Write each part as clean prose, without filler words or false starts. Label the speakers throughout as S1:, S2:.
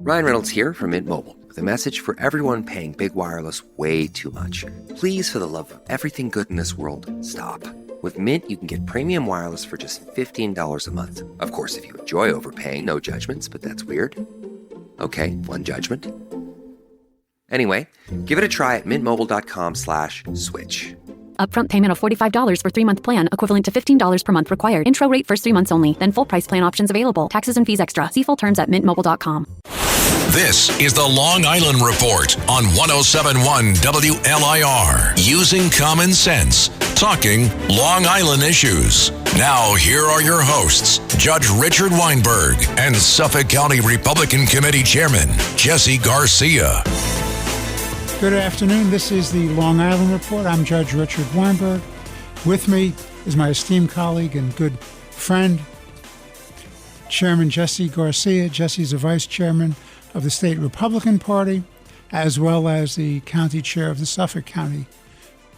S1: Ryan Reynolds here from Mint Mobile with a message for everyone paying big wireless way too much. Please, for the love of everything good in this world, stop. With Mint, you can get premium wireless for just $15 a month. Of course, if you enjoy overpaying, no judgments, but that's weird. Okay, one judgment. Anyway, give it a try at mintmobile.com/switch.
S2: Upfront payment of $45 for 3-month plan, equivalent to $15 per month required. Intro rate first 3 months only, then full price plan options available. Taxes and fees extra. See full terms at mintmobile.com.
S3: This is the Long Island Report on 107.1 WLIR. Using common sense, talking Long Island issues. Now, here are your hosts, Judge Richard Weinberg and Suffolk County Republican Committee Chairman Jesse Garcia.
S4: Good afternoon. This is the Long Island Report. I'm Judge Richard Weinberg. With me is my esteemed colleague and good friend, Chairman Jesse Garcia. Jesse's the Vice Chairman of the State Republican Party, as well as the County Chair of the Suffolk County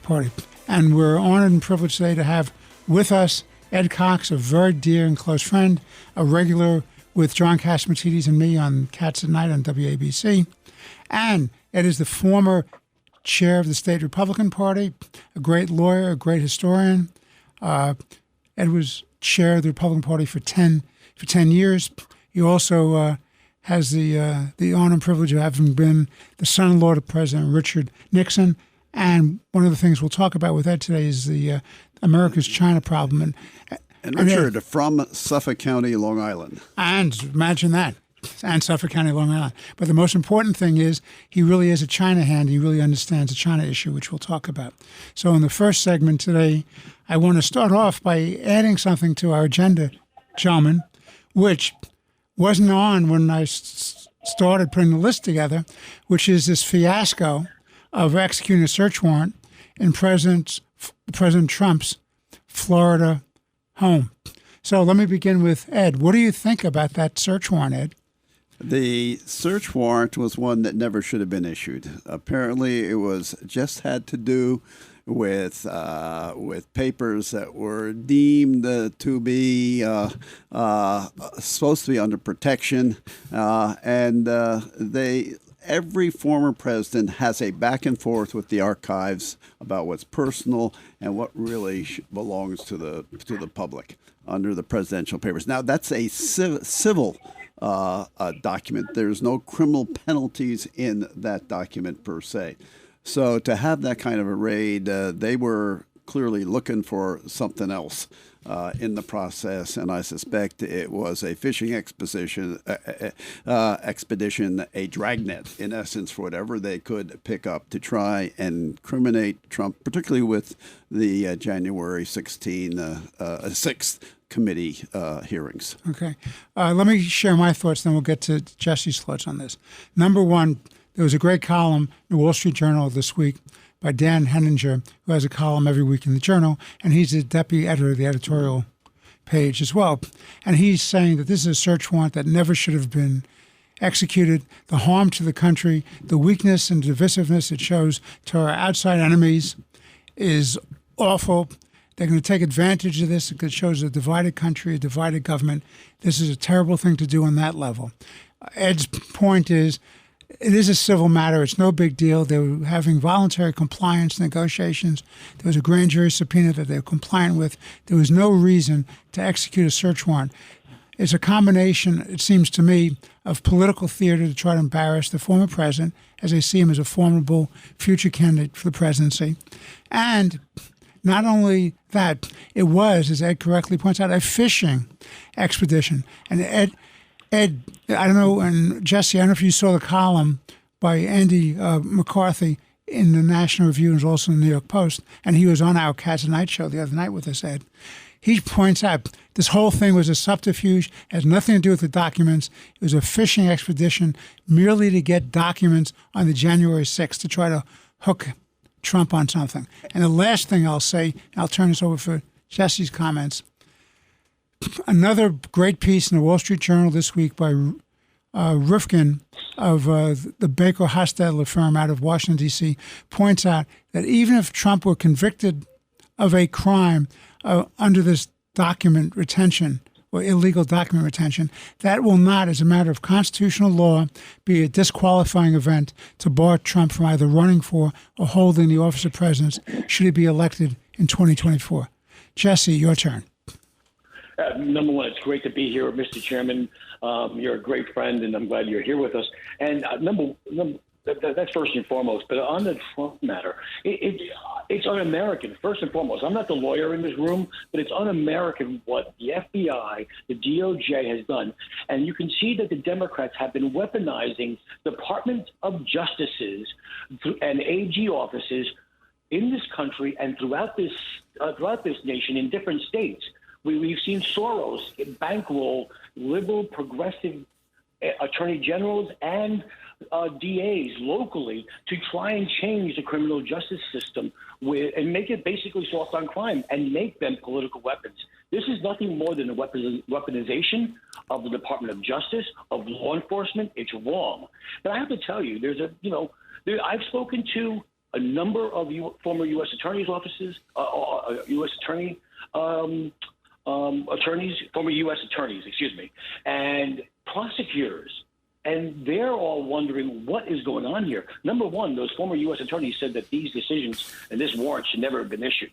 S4: Party. And we're honored and privileged today to have with us Ed Cox, a very dear and close friend, a regular with John Catsimatidis and me on Cats at Night on WABC. And Ed is the former chair of the State Republican Party, a great lawyer, a great historian. Ed was chair of the Republican Party for 10 years. He also has the honor and privilege of having been the son-in-law to President Richard Nixon. And one of the things we'll talk about with Ed today is the America's China problem.
S5: And Richard, from Suffolk County, Long Island.
S4: And imagine that. And Suffolk County, Long Island. But the most important thing is he really is a China hand. He really understands the China issue, which we'll talk about. So in the first segment today, I want to start off by adding something to our agenda, gentlemen, which wasn't on when I started putting the list together, which is this fiasco of executing a search warrant in President Trump's Florida home. So let me begin with Ed. What do you think about that search warrant, Ed?
S5: The search warrant was one that never should have been issued. Apparently, it was just had to do with papers that were deemed to be supposed to be under protection, and every former president has a back and forth with the archives about what's personal and what really belongs to the public under the presidential papers. Now, that's a civil document. There's no criminal penalties in that document per se. So to have that kind of a raid, they were clearly looking for something else in the process, and I suspect it was a fishing expedition, a dragnet, in essence, for whatever they could pick up to try and incriminate Trump, particularly with the January 6th committee hearings.
S4: Okay. Let me share my thoughts, then we'll get to Jesse's thoughts on this. Number one, there was a great column in the Wall Street Journal this week by Dan Henninger, who has a column every week in the Journal, and he's the deputy editor of the editorial page as well. And he's saying that this is a search warrant that never should have been executed. The harm to the country, the weakness and divisiveness it shows to our outside enemies is awful. They're going to take advantage of this because it shows a divided country, a divided government. This is a terrible thing to do on that level. Ed's point is, it is a civil matter. It's no big deal. They were having voluntary compliance negotiations. There was a grand jury subpoena that they were compliant with. There was no reason to execute a search warrant. It's a combination, it seems to me, of political theater to try to embarrass the former president, as they see him as a formidable future candidate for the presidency. And not only that, it was, as Ed correctly points out, a fishing expedition. And Ed, I don't know, and Jesse, I don't know if you saw the column by Andy McCarthy in the National Review and also in the New York Post, and he was on our Cats at Night show the other night with us, Ed. He points out this whole thing was a subterfuge, has nothing to do with the documents. It was a fishing expedition merely to get documents on the January 6th to try to hook Trump on something. And the last thing I'll say, and I'll turn this over for Jesse's comments, another great piece in the Wall Street Journal this week by Rifkin of the Baker Hostetler firm out of Washington, D.C., points out that even if Trump were convicted of a crime under this document retention or illegal document retention, that will not, as a matter of constitutional law, be a disqualifying event to bar Trump from either running for or holding the office of president should he be elected in 2024. Jesse, your turn.
S6: Number one, it's great to be here, Mr. Chairman. You're a great friend, and I'm glad you're here with us. And that's first and foremost. But on the Trump matter, it's un-American, first and foremost. I'm not the lawyer in this room, but it's un-American what the FBI, the DOJ has done. And you can see that the Democrats have been weaponizing Department of Justices and AG offices in this country and throughout this nation in different states. We've seen Soros bankroll liberal, progressive attorney generals and DAs locally to try and change the criminal justice system and make it basically soft on crime and make them political weapons. This is nothing more than a weaponization of the Department of Justice, of law enforcement. It's wrong. But I have to tell you, I've spoken to a number of former U.S. attorneys' offices, U.S. attorney. Former U.S. attorneys, and prosecutors, and they're all wondering what is going on here. Number one, those former U.S. attorneys said that these decisions and this warrant should never have been issued.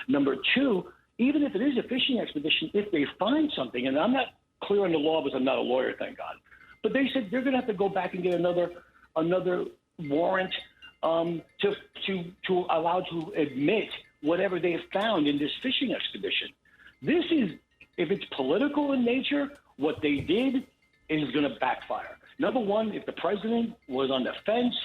S6: Number two, even if it is a fishing expedition, if they find something, and I'm not clear on the law because I'm not a lawyer, thank God, but they said they're going to have to go back and get another warrant to allow to admit whatever they have found in this fishing expedition. This is, if it's political in nature, what they did is going to backfire. Number one, if the president was on the fence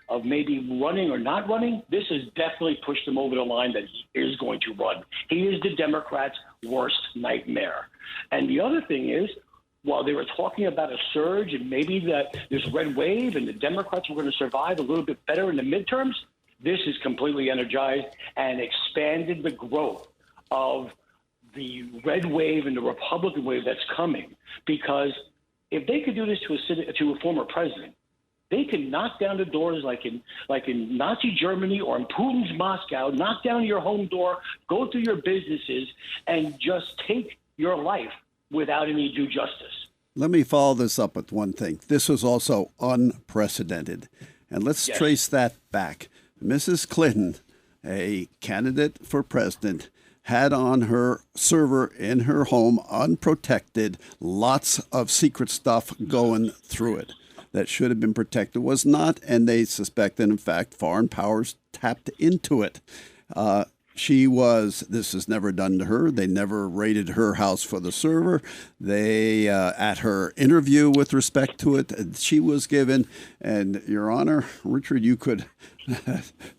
S6: of maybe running or not running, this has definitely pushed him over the line that he is going to run. He is the Democrats' worst nightmare. And the other thing is, while they were talking about a surge and maybe that this red wave and the Democrats were going to survive a little bit better in the midterms, this is completely energized and expanded the growth of the red wave and the Republican wave that's coming. Because if they could do this to a former president, they can knock down the doors like in Nazi Germany or in Putin's Moscow, knock down your home door, go through your businesses, and just take your life without any due justice.
S5: Let me follow this up with one thing. This was also unprecedented. And let's trace that back. Mrs. Clinton, a candidate for president, had on her server in her home, unprotected, lots of secret stuff going through it that should have been protected, was not, and they suspect that, in fact, foreign powers tapped into it. This is never done to her. They never raided her house for the server. They, at her interview with respect to it, she was given, and Your Honor, Richard, you could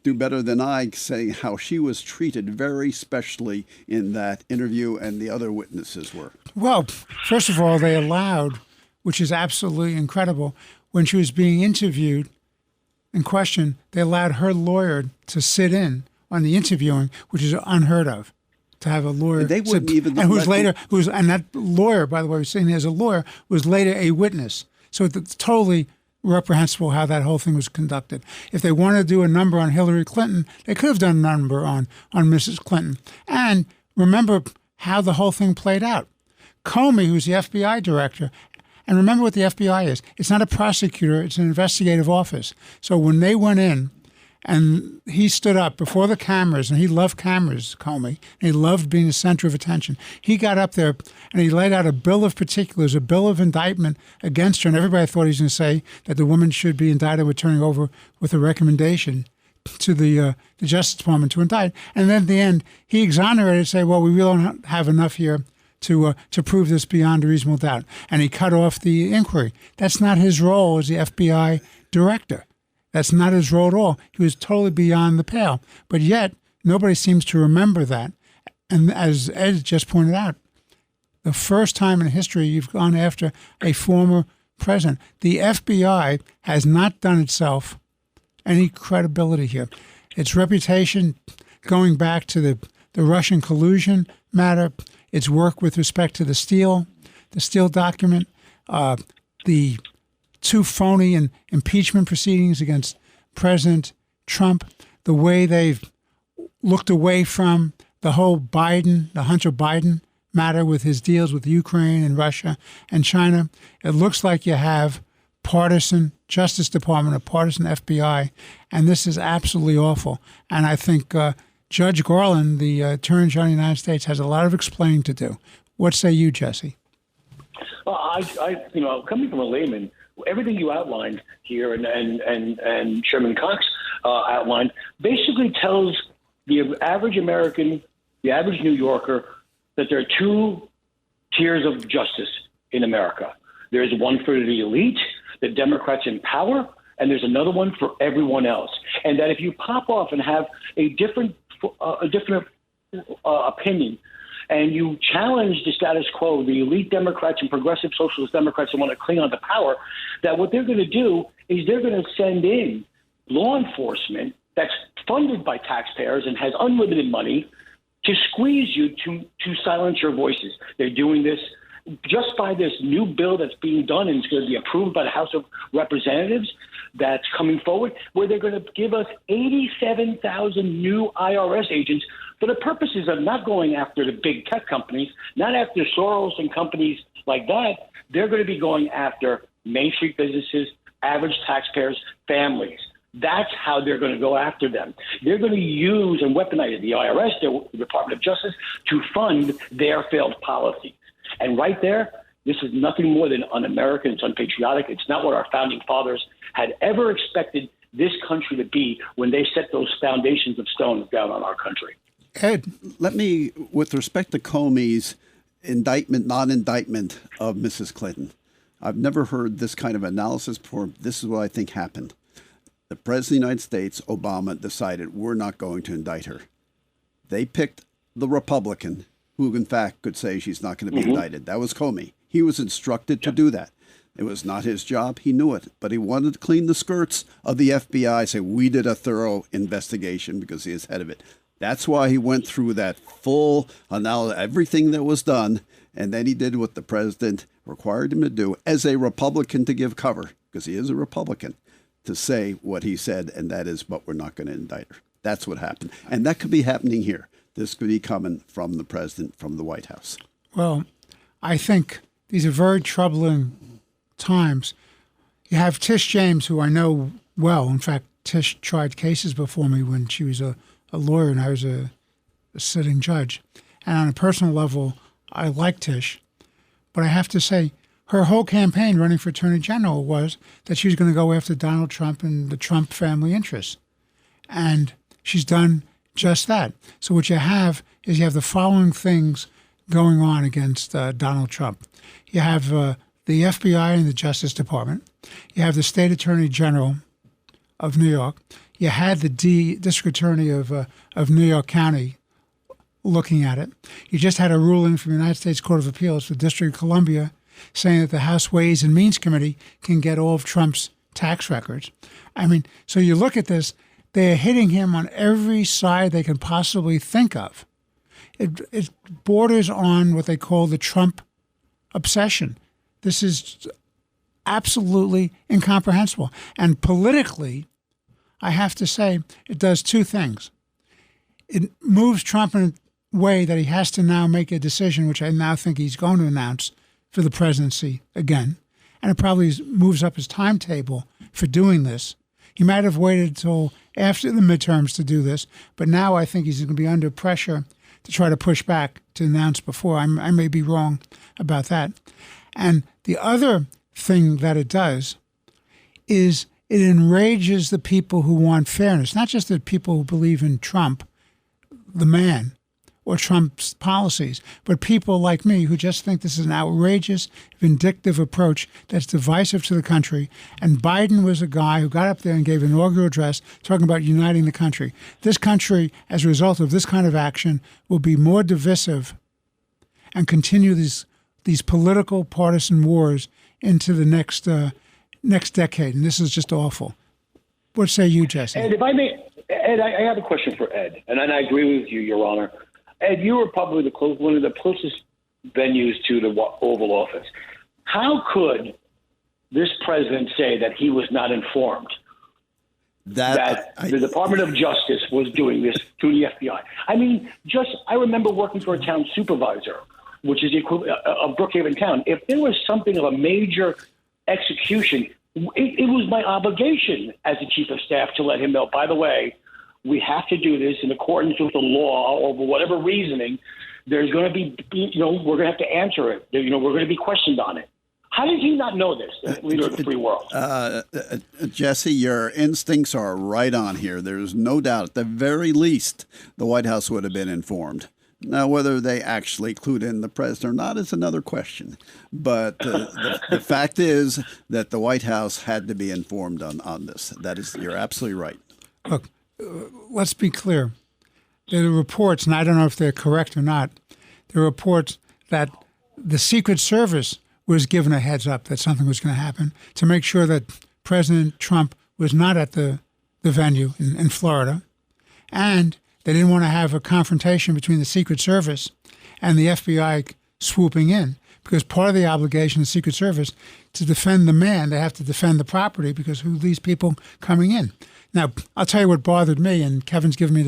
S5: do better than I saying how she was treated very specially in that interview and the other witnesses were.
S4: Well, first of all, they allowed, which is absolutely incredible, when she was being interviewed and questioned, they allowed her lawyer to sit in on the interviewing, which is unheard of, to have a lawyer. And
S5: they wouldn't even.
S4: And and that lawyer, by the way, was sitting there as a lawyer, was later a witness. So it's totally reprehensible how that whole thing was conducted. If they wanted to do a number on Hillary Clinton, they could have done a number on Mrs. Clinton. And remember how the whole thing played out. Comey, who's the FBI director, and remember what the FBI is. It's not a prosecutor. It's an investigative office. So when they went in, and he stood up before the cameras, and he loved cameras, Comey, and he loved being the center of attention. He got up there, and he laid out a bill of particulars, a bill of indictment against her, and everybody thought he was going to say that the woman should be indicted with turning over with a recommendation to the Justice Department to indict. And then at the end, he exonerated and said, well, we really don't have enough here to prove this beyond a reasonable doubt. And he cut off the inquiry. That's not his role as the FBI director. That's not his role at all. He was totally beyond the pale. But yet, nobody seems to remember that. And as Ed just pointed out, the first time in history you've gone after a former president. The FBI has not done itself any credibility here. Its reputation, going back to the Russian collusion matter, its work with respect to the Steele document, the two phony and impeachment proceedings against President Trump, the way they've looked away from the whole the Hunter Biden matter with his deals with Ukraine and Russia and China. It looks like you have partisan Justice Department, a partisan FBI, and this is absolutely awful. And I think Judge Garland, the Attorney General of the United States, has a lot of explaining to do. What say you, Jesse?
S6: Well, I coming from a layman, everything you outlined here and Chairman Cox outlined basically tells the average American, the average New Yorker, that there are two tiers of justice in America. There's one for the elite, the Democrats in power, and there's another one for everyone else. And that if you pop off and have a different opinion, and you challenge the status quo, the elite Democrats and progressive socialist Democrats who want to cling on to power, that what they're going to do is they're going to send in law enforcement that's funded by taxpayers and has unlimited money to squeeze you to silence your voices. They're doing this just by this new bill that's being done and it's going to be approved by the House of Representatives that's coming forward, where they're going to give us 87,000 new IRS agents for the purposes of not going after the big tech companies, not after Soros and companies like that. They're going to be going after Main Street businesses, average taxpayers, families. That's how they're going to go after them. They're going to use and weaponize the IRS, the Department of Justice, to fund their failed policies. And right there, this is nothing more than un-American. It's unpatriotic. It's not what our founding fathers had ever expected this country to be when they set those foundations of stones down on our country.
S4: Ed,
S5: let me, with respect to Comey's indictment, non-indictment of Mrs. Clinton, I've never heard this kind of analysis before. This is what I think happened. The President of the United States, Obama, decided we're not going to indict her. They picked the Republican who, in fact, could say she's not going to be indicted. That was Comey. He was instructed to do that. It was not his job. He knew it. But he wanted to clean the skirts of the FBI, say, we did a thorough investigation because he is head of it. That's why he went through that full analysis, everything that was done, and then he did what the president required him to do as a Republican to give cover, because he is a Republican, to say what he said, and that is, but we're not going to indict her. That's what happened. And that could be happening here. This could be coming from the president, from the White House.
S4: Well, I think these are very troubling times. You have Tish James, who I know well. In fact, Tish tried cases before me when she was a lawyer and I was a sitting judge. And on a personal level, I like Tish. But I have to say, her whole campaign running for Attorney General was that she was going to go after Donald Trump and the Trump family interests. And she's done just that. So what you have is you have the following things going on against Donald Trump. You have the FBI and the Justice Department. You have the State Attorney General of New York. You had the District Attorney of New York County looking at it. You just had a ruling from the United States Court of Appeals for the District of Columbia saying that the House Ways and Means Committee can get all of Trump's tax records. I mean, so you look at this, they're hitting him on every side they can possibly think of. It borders on what they call the Trump obsession. This is absolutely incomprehensible. And politically, I have to say, it does two things. It moves Trump in a way that he has to now make a decision, which I now think he's going to announce for the presidency again. And it probably moves up his timetable for doing this. He might have waited until after the midterms to do this, but now I think he's going to be under pressure to try to push back to announce before. I may be wrong about that. And the other thing that it does is it enrages the people who want fairness, not just the people who believe in Trump, the man, or Trump's policies, but people like me who just think this is an outrageous, vindictive approach that's divisive to the country. And Biden was a guy who got up there and gave an inaugural address talking about uniting the country. This country, as a result of this kind of action, will be more divisive and continue these political partisan wars into the next decade. And this is just awful. What say you, Jesse?
S6: Ed, if I may, Ed, I have a question for Ed, and I agree with you, Your Honor. Ed, you were probably one of the closest venues to the Oval Office. How could this president say that he was not informed that the Department of Justice was doing this through the FBI? I mean, I remember working for a town supervisor which is the equivalent of Brookhaven Town. If there was something of a major execution, it was my obligation as the chief of staff to let him know, by the way, we have to do this in accordance with the law or for whatever reasoning. There's going to be, we're going to have to answer it. We're going to be questioned on it. How did he not know this, leader of the free world?
S5: Jesse, your instincts are right on here. There's no doubt. At the very least, the White House would have been informed. Now, whether they actually clued in the president or not is another question. But the fact is that the White House had to be informed on this. You're absolutely right.
S4: Look, let's be clear. There are reports, and I don't know if they're correct or not, there are reports that the Secret Service was given a heads up that something was going to happen to make sure that President Trump was not at the venue in Florida. And they didn't want to have a confrontation between the Secret Service and the FBI swooping in, because part of the obligation of the Secret Service to defend the man, they have to defend the property because who are these people coming in? Now, I'll tell you what bothered me, and Kevin's given me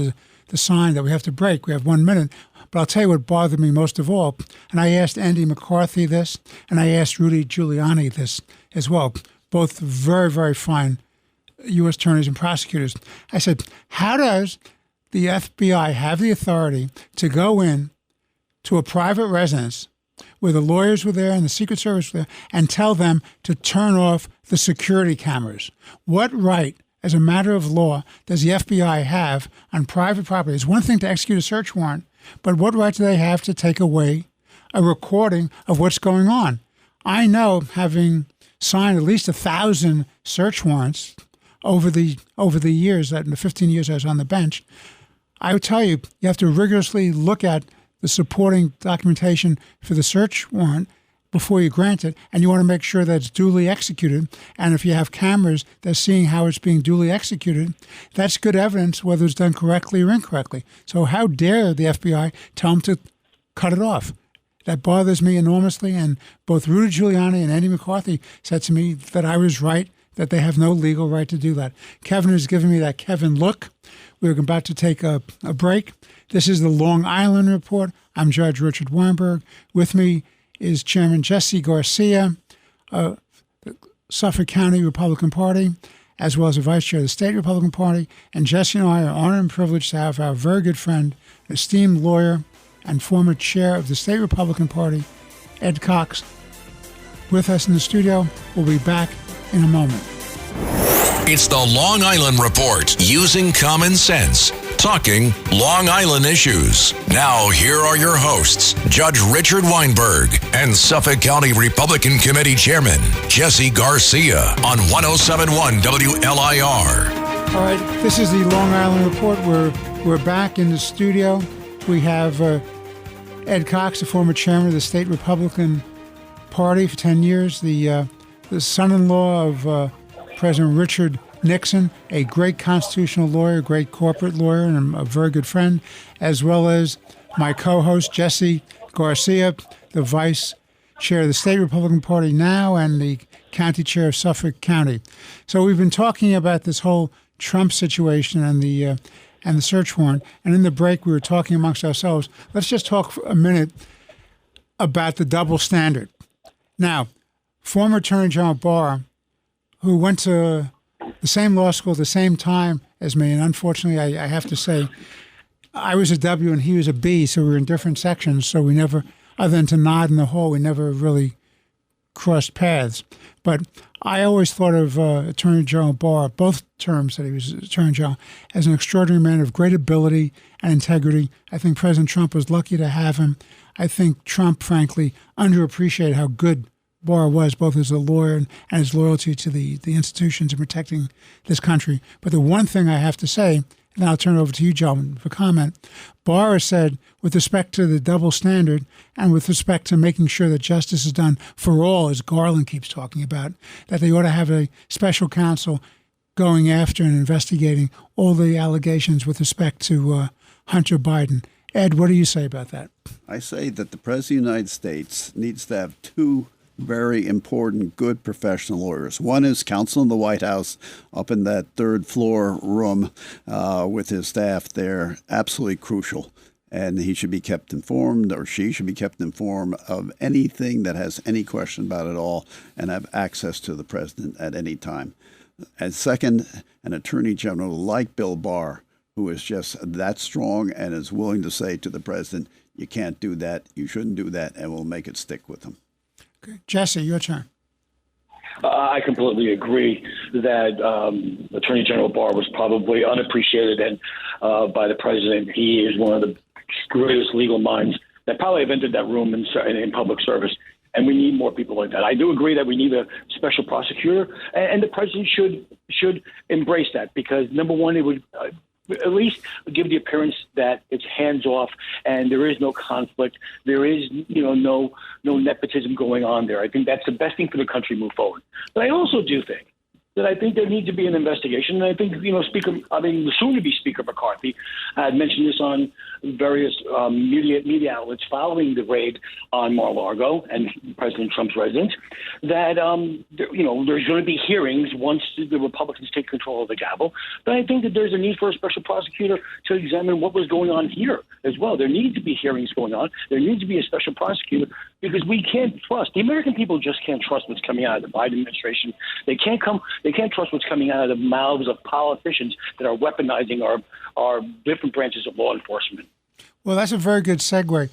S4: the sign that we have to break. We have 1 minute. But I'll tell you what bothered me most of all, and I asked Andy McCarthy this, and I asked Rudy Giuliani this as well, both very, very fine U.S. attorneys and prosecutors. I said, how does the FBI have the authority to go in to a private residence where the lawyers were there and the Secret Service were there and tell them to turn off the security cameras? What right, as a matter of law, does the FBI have on private property? It's one thing to execute a search warrant, but what right do they have to take away a recording of what's going on? I know, having signed at least 1,000 search warrants over the years, that in the 15 years I was on the bench, I would tell you, you have to rigorously look at the supporting documentation for the search warrant before you grant it, and you want to make sure that it's duly executed. And if you have cameras that's seeing how it's being duly executed, that's good evidence whether it's done correctly or incorrectly. So how dare the FBI tell them to cut it off? That bothers me enormously, and both Rudy Giuliani and Andy McCarthy said to me that I was right, that they have no legal right to do that. Kevin has given me that Kevin look. We're about to take a break. This is the Long Island Report. I'm Judge Richard Weinberg. With me is Chairman Jesse Garcia, the Suffolk County Republican Party, as well as the Vice Chair of the State Republican Party. And Jesse and I are honored and privileged to have our very good friend, esteemed lawyer, and former Chair of the State Republican Party, Ed Cox, with us in the studio. We'll be back in a moment.
S3: It's the Long Island Report, using common sense, talking Long Island issues. Now, here are your hosts, Judge Richard Weinberg and Suffolk County Republican Committee Chairman Jesse Garcia on 107.1 WLIR.
S4: All right, this is the Long Island Report. We're back in the studio. We have Ed Cox, the former chairman of the State Republican Party for 10 years, the son-in-law of President Richard Nixon, a great constitutional lawyer, great corporate lawyer, and a very good friend, as well as my co-host, Jesse Garcia, the vice chair of the State Republican Party now and the county chair of Suffolk County. So we've been talking about this whole Trump situation and the search warrant. And in the break, we were talking amongst ourselves. Let's just talk for a minute about the double standard. Now, former Attorney General Barr, who went to the same law school at the same time as me, and unfortunately, I have to say, I was a W and he was a B, so we were in different sections, so we never, other than to nod in the hall, we never really crossed paths. But I always thought of Attorney General Barr, both terms that he was Attorney General, as an extraordinary man of great ability and integrity. I think President Trump was lucky to have him. I think Trump, frankly, underappreciated how good Barr was, both as a lawyer and his loyalty to the institutions and protecting this country. But the one thing I have to say, and I'll turn it over to you, gentlemen, for comment, Barr has said, with respect to the double standard and with respect to making sure that justice is done for all, as Garland keeps talking about, that they ought to have a special counsel going after and investigating all the allegations with respect to Hunter Biden. Ed, what do you say about that?
S5: I say that the President of the United States needs to have two very important, good professional lawyers. One is counsel in the White House up in that third floor room with his staff there. Absolutely crucial. and he should be kept informed, or she should be kept informed of anything that has any question about it all, and have access to the president at any time. And second, an attorney general like Bill Barr, who is just that strong and is willing to say to the president, you can't do that, you shouldn't do that, and we'll make it stick with him.
S4: Okay. Jesse, your turn.
S6: I completely agree that Attorney General Barr was probably unappreciated and by the president. He is one of the greatest legal minds that probably have entered that room in public service. And we need more people like that. I do agree that we need a special prosecutor, and the president should embrace that, because, number one, it would at least give the appearance that it's hands off and there is no conflict. There is, no nepotism going on there. I think that's the best thing for the country to move forward. But I also do think that I think there needs to be an investigation. And I think, the soon-to-be Speaker McCarthy had mentioned this on various media outlets following the raid on Mar-a-Lago and President Trump's residence, that, there's going to be hearings once the Republicans take control of the gavel. But I think that there's a need for a special prosecutor to examine what was going on here as well. There need to be hearings going on. There needs to be a special prosecutor, because we can't trust. The American people just can't trust what's coming out of the Biden administration. They can't trust what's coming out of the mouths of politicians that are weaponizing our different branches of law enforcement.
S4: Well, that's a very good segue.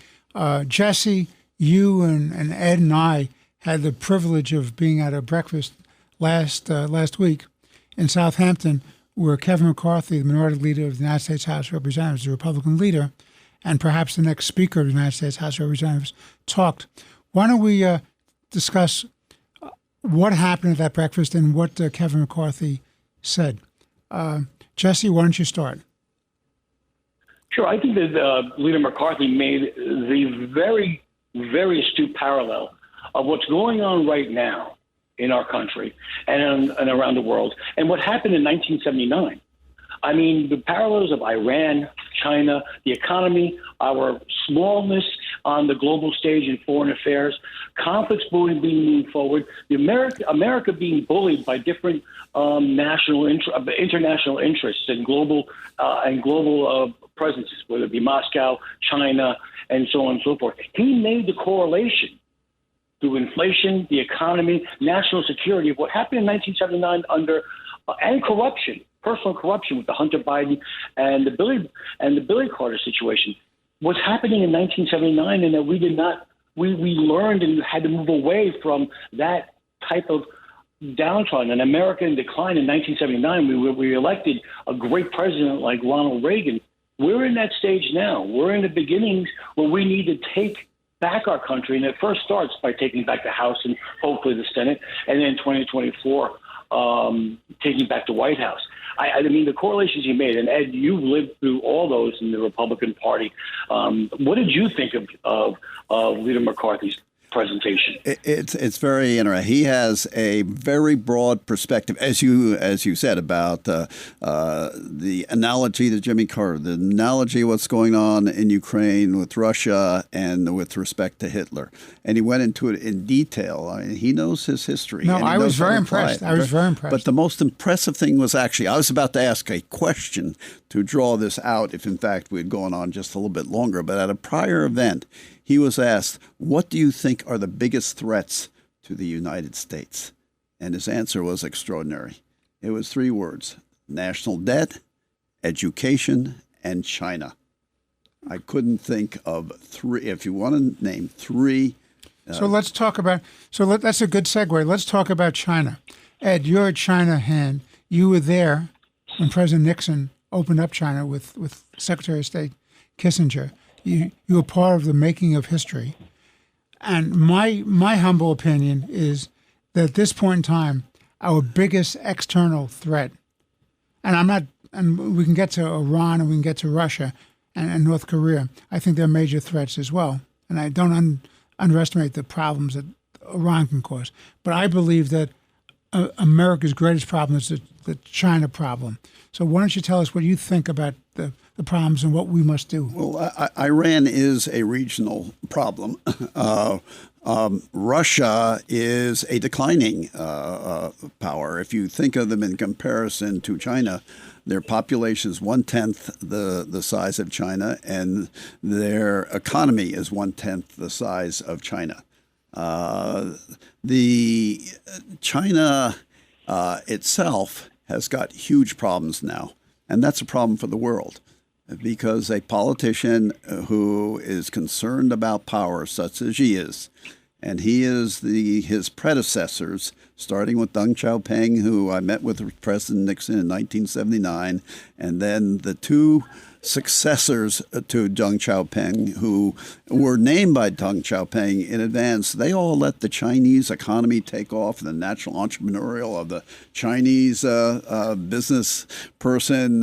S4: Jesse, you and Ed and I had the privilege of being at a breakfast last week in Southampton, where Kevin McCarthy, the minority leader of the United States House of Representatives, the Republican leader, and perhaps the next Speaker of the United States House of Representatives, talked. Why don't we discuss what happened at that breakfast and what Kevin McCarthy said? Jesse, why don't you start?
S6: Sure. I think that Leader McCarthy made the very, very astute parallel of what's going on right now in our country and around the world, and what happened in 1979. I mean, the parallels of Iran, China, the economy, our smallness on the global stage in foreign affairs, conflicts being moved forward, the America being bullied by different international interests and global presences, whether it be Moscow, China, and so on and so forth. He made the correlation through inflation, the economy, national security of what happened in 1979 and corruption. Personal corruption with the Hunter Biden and the Billy Carter situation was happening in 1979, and that we learned and had to move away from that type of downtrodden. And America in decline in 1979, we elected a great president like Ronald Reagan. We're in that stage now. We're in the beginnings where we need to take back our country, and it first starts by taking back the House and hopefully the Senate, and then 2024 taking back the White House. I mean, the correlations you made, and Ed, you lived through all those in the Republican Party. What did you think of Leader McCarthy's presentation?
S5: It's very interesting. He has a very broad perspective, as you said, about the analogy to Jimmy Carter, the analogy of what's going on in Ukraine with Russia and with respect to Hitler. And he went into it in detail. I mean, he knows his history.
S4: No, I was very impressed.
S5: But the most impressive thing was actually, I was about to ask a question to draw this out if, in fact, we had gone on just a little bit longer. But at a prior event, he was asked, what do you think are the biggest threats to the United States? And his answer was extraordinary. It was 3 words: national debt, education, and China. I couldn't think of 3. If you want to name 3.
S4: So let's talk about, that's a good segue. Let's talk about China. Ed, you're a China hand. You were there when President Nixon opened up China with Secretary of State Kissinger. You were part of the making of history. And my humble opinion is that at this point in time, our biggest external threat, and we can get to Iran and we can get to Russia and North Korea. I think they're major threats as well. And I don't underestimate the problems that Iran can cause. But I believe that America's greatest problem is the China problem. So why don't you tell us what you think about the problems and what we must do?
S5: Well, Iran is a regional problem. Russia is a declining power. If you think of them in comparison to China, their population is 1/10 the size of China, and their economy is 1/10 the size of China. The China itself has got huge problems now, and that's a problem for the world. Because a politician who is concerned about power, such as he is, and he is his predecessors, starting with Deng Xiaoping, who I met with President Nixon in 1979, and then the two successors to Deng Xiaoping, who were named by Deng Xiaoping in advance, they all let the Chinese economy take off, the natural entrepreneurial of the Chinese business person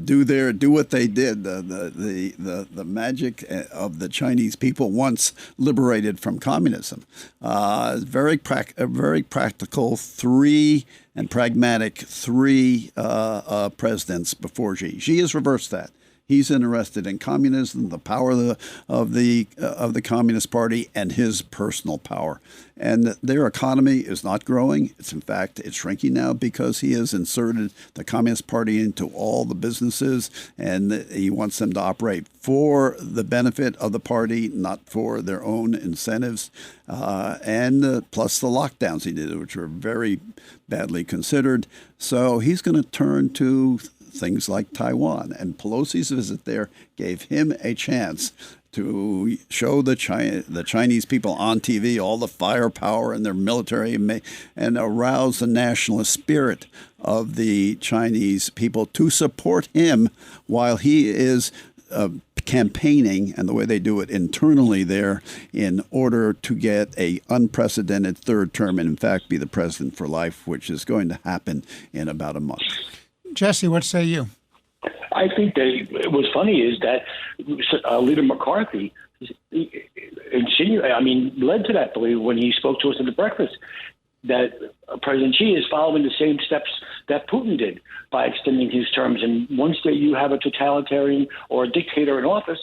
S5: do what they did. The magic of the Chinese people once liberated from communism. Very practical and pragmatic three presidents before Xi. Xi has reversed that. He's interested in communism, the power of the Communist Party, and his personal power. And their economy is not growing. It's shrinking now because he has inserted the Communist Party into all the businesses, and he wants them to operate for the benefit of the party, not for their own incentives. And plus the lockdowns he did, which were very badly considered. So he's going to turn to things like Taiwan. And Pelosi's visit there gave him a chance to show the Chinese people on TV all the firepower and their military and arouse the nationalist spirit of the Chinese people to support him while he is campaigning, and the way they do it internally there, in order to get a unprecedented third term and in fact be the president for life, which is going to happen in about a month.
S4: Jesse, what say you?
S6: I think that what's funny is that Leader McCarthy led to that belief when he spoke to us at the breakfast that President Xi is following the same steps that Putin did by extending his terms. And once that you have a totalitarian or a dictator in office,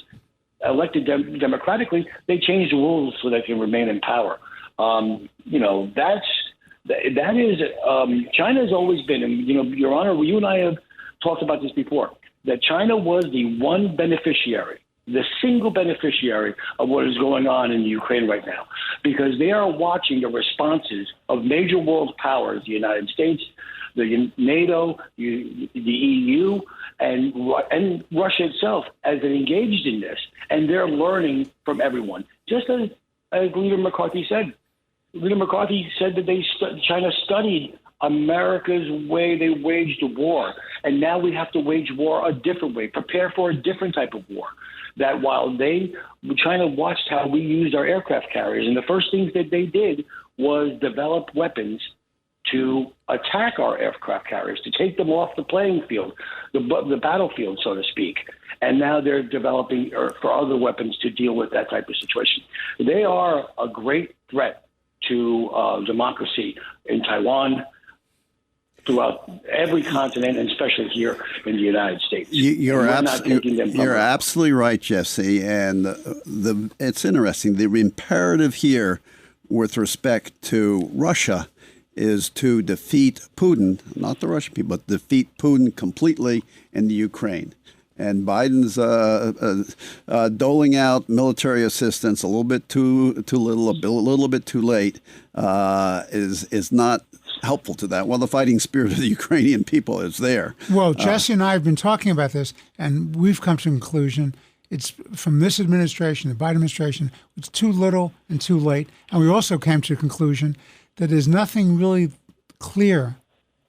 S6: elected democratically, they change the rules so they can remain in power. That is China has always been, and Your Honor, you and I have talked about this before, that China was the one beneficiary, the single beneficiary of what is going on in Ukraine right now, because they are watching the responses of major world powers, the United States, the NATO, the EU, and Russia itself, as it engaged in this, and they're learning from everyone, just as Leader McCarthy said. Leader McCarthy said that China studied America's way they waged a war, and now we have to wage war a different way, prepare for a different type of war. That while China watched how we used our aircraft carriers, and the first things that they did was develop weapons to attack our aircraft carriers, to take them off the playing field, the battlefield, so to speak. And now they're developing for other weapons to deal with that type of situation. They are a great threat to democracy in Taiwan, throughout every continent, and especially here in the United States.
S5: You're absolutely right, Jesse. And it's interesting. The imperative here with respect to Russia is to defeat Putin, not the Russian people, but defeat Putin completely in the Ukraine. And Biden's doling out military assistance a little bit too little, a little bit too late, is not helpful to that. Well, the fighting spirit of the Ukrainian people is there.
S4: Well, Jesse and I have been talking about this, and we've come to a conclusion. It's from this administration, the Biden administration, it's too little and too late. And we also came to a conclusion that there's nothing really clear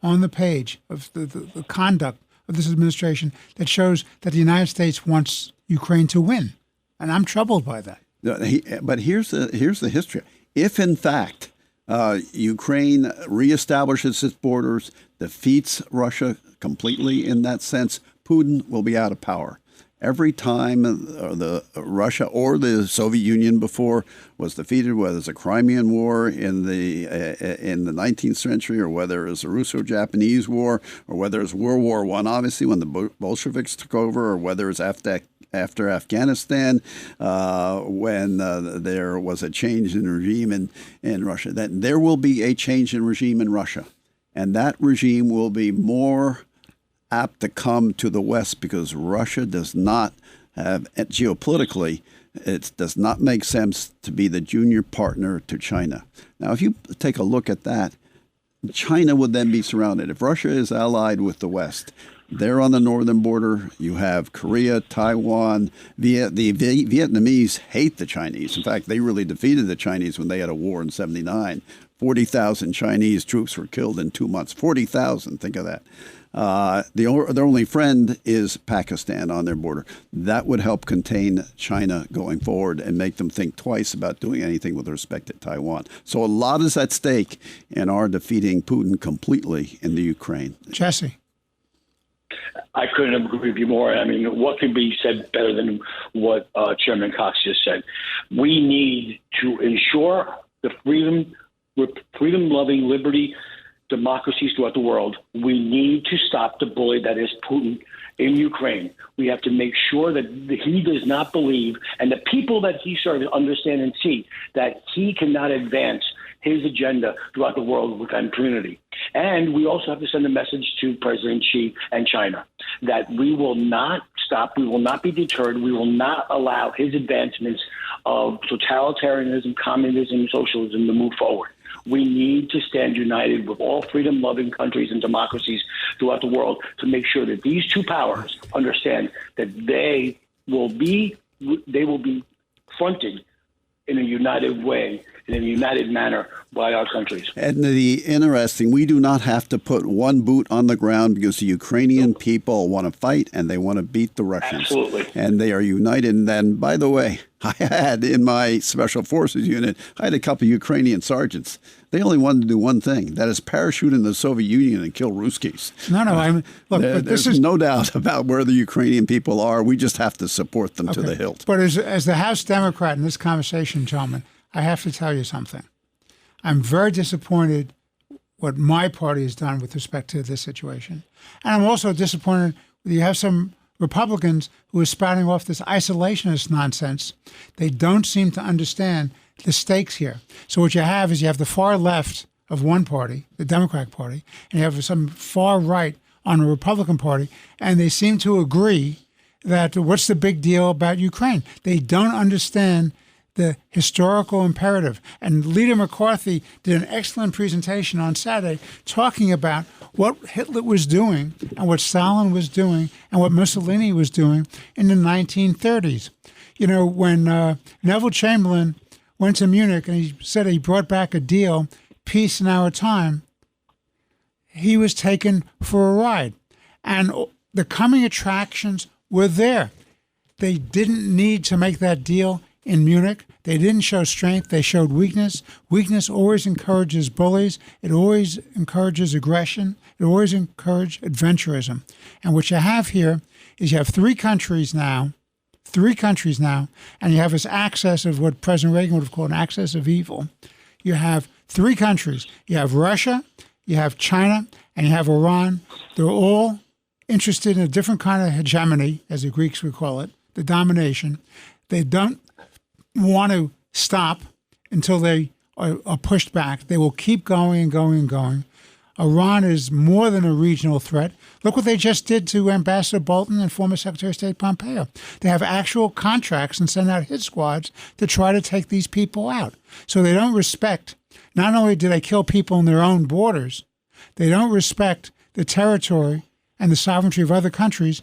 S4: on the page of the conduct of this administration that shows that the United States wants Ukraine to win. And I'm troubled by that.
S5: But here's the history. If, in fact, Ukraine reestablishes its borders, defeats Russia completely in that sense, Putin will be out of power. Every time the Russia or the Soviet Union before was defeated, whether it's a Crimean War in the 19th century, or whether it was a Russo-Japanese War, or whether it's World War I, obviously when the Bolsheviks took over, or whether it's after after Afghanistan, when there was a change in regime in Russia, that there will be a change in regime in Russia. And that regime will be more apt to come to the West because Russia does not have, geopolitically, it does not make sense to be the junior partner to China. Now, if you take a look at that, China would then be surrounded. If Russia is allied with the West, they're on the northern border. You have Korea, Taiwan. The Vietnamese hate the Chinese. In fact, they really defeated the Chinese when they had a war in 1979. 40,000 Chinese troops were killed in 2 months. 40,000, think of that. Their only friend is Pakistan on their border. That would help contain China going forward and make them think twice about doing anything with respect to Taiwan. So a lot is at stake in our defeating Putin completely in the Ukraine.
S4: Jesse.
S6: I couldn't agree with you more. I mean, what could be said better than what Chairman Cox just said? We need to ensure the freedom-loving, liberty, democracies throughout the world. We need to stop the bully that is Putin in Ukraine. We have to make sure that he does not believe, and the people that he started to understand and see, that he cannot advance his agenda throughout the world with impunity. And we also have to send a message to President Xi and China that we will not stop, we will not be deterred, we will not allow his advancements of totalitarianism, communism, socialism to move forward. We need to stand united with all freedom-loving countries and democracies throughout the world to make sure that these two powers understand that they will be fronted in a united way, in a united manner by our countries.
S5: And we do not have to put one boot on the ground because the Ukrainian people want to fight and they want to beat the Russians.
S6: Absolutely.
S5: And they are united. And then, by the way, I had in my Special Forces unit, I had a couple of Ukrainian sergeants. They only wanted to do one thing, that is parachute in the Soviet Union and kill Ruskies. There's no doubt about where the Ukrainian people are. We just have to support them to the hilt.
S4: But as the House Democrat in this conversation, gentlemen, I have to tell you something. I'm very disappointed what my party has done with respect to this situation. And I'm also disappointed that you have some Republicans who are spouting off this isolationist nonsense. They don't seem to understand the stakes here. So what you have is you have the far left of one party, the Democratic Party, and you have some far right on the Republican Party, and they seem to agree that what's the big deal about Ukraine? They don't understand the historical imperative. And Leader McCarthy did an excellent presentation on Saturday talking about what Hitler was doing and what Stalin was doing and what Mussolini was doing in the 1930s. You know, when Neville Chamberlain went to Munich and he said he brought back a deal, peace in our time, he was taken for a ride. And the coming attractions were there. They didn't need to make that deal in Munich. They didn't show strength. They showed weakness. Weakness always encourages bullies. It always encourages aggression. It always encourages adventurism. And what you have here is you have three countries now, and you have this axis of what President Reagan would have called an axis of evil. You have three countries. You have Russia, you have China, and you have Iran. They're all interested in a different kind of hegemony, as the Greeks would call it, the domination. They don't want to stop until they are pushed back. They will keep going and going and going. Iran is more than a regional threat. Look what they just did to Ambassador Bolton and former Secretary of State Pompeo. They have actual contracts and send out hit squads to try to take these people out. So they don't respect, not only do they kill people in their own borders, they don't respect the territory and the sovereignty of other countries.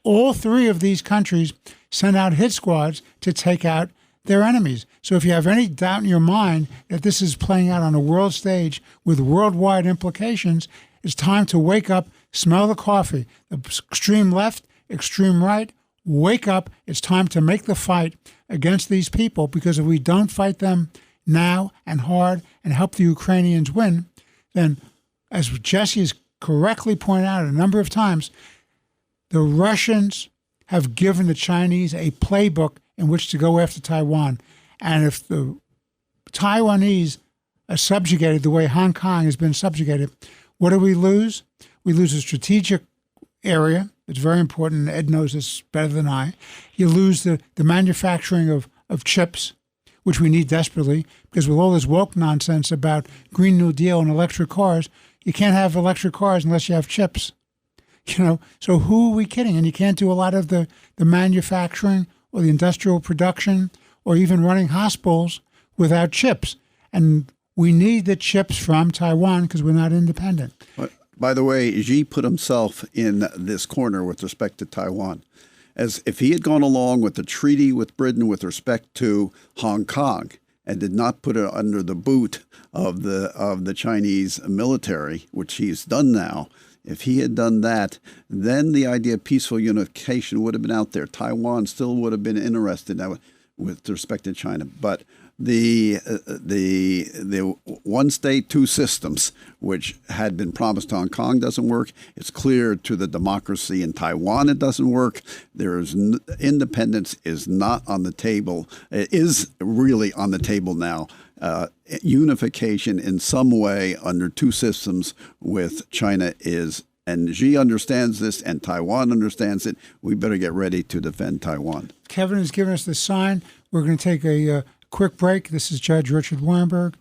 S4: All three of these countries send out hit squads to take out their enemies. So if you have any doubt in your mind that this is playing out on a world stage with worldwide implications, it's time to wake up, smell the coffee. The extreme left, extreme right, wake up. It's time to make the fight against these people, because if we don't fight them now and hard and help the Ukrainians win, then, as Jesse has correctly pointed out a number of times, the Russians have given the Chinese a playbook in which to go after Taiwan. And if the Taiwanese are subjugated the way Hong Kong has been subjugated, what do we lose? We lose a strategic area It's very important. Ed knows this better than I. You lose the manufacturing of chips, which we need desperately, because with all this woke nonsense about Green New Deal and electric cars, you can't have electric cars unless you have chips. So who are we kidding? And you can't do a lot of the manufacturing or the industrial production or even running hospitals without chips. And we need the chips from Taiwan because we're not independent.
S5: By the way, Xi put himself in this corner with respect to Taiwan. As if he had gone along with the treaty with Britain with respect to Hong Kong and did not put it under the boot of the Chinese military, which he's done now, if he had done that, then the idea of peaceful unification would have been out there. Taiwan still would have been interested with respect to China. But the one state, two systems, which had been promised to Hong Kong, doesn't work. It's clear to the democracy in Taiwan it doesn't work. Independence is not on the table. It is really on the table now. Unification in some way under two systems with China is, and Xi understands this and Taiwan understands it. We better get ready to defend Taiwan.
S4: Kevin has given us the sign. We're going to take a quick break. This is Judge Richard Weinberg.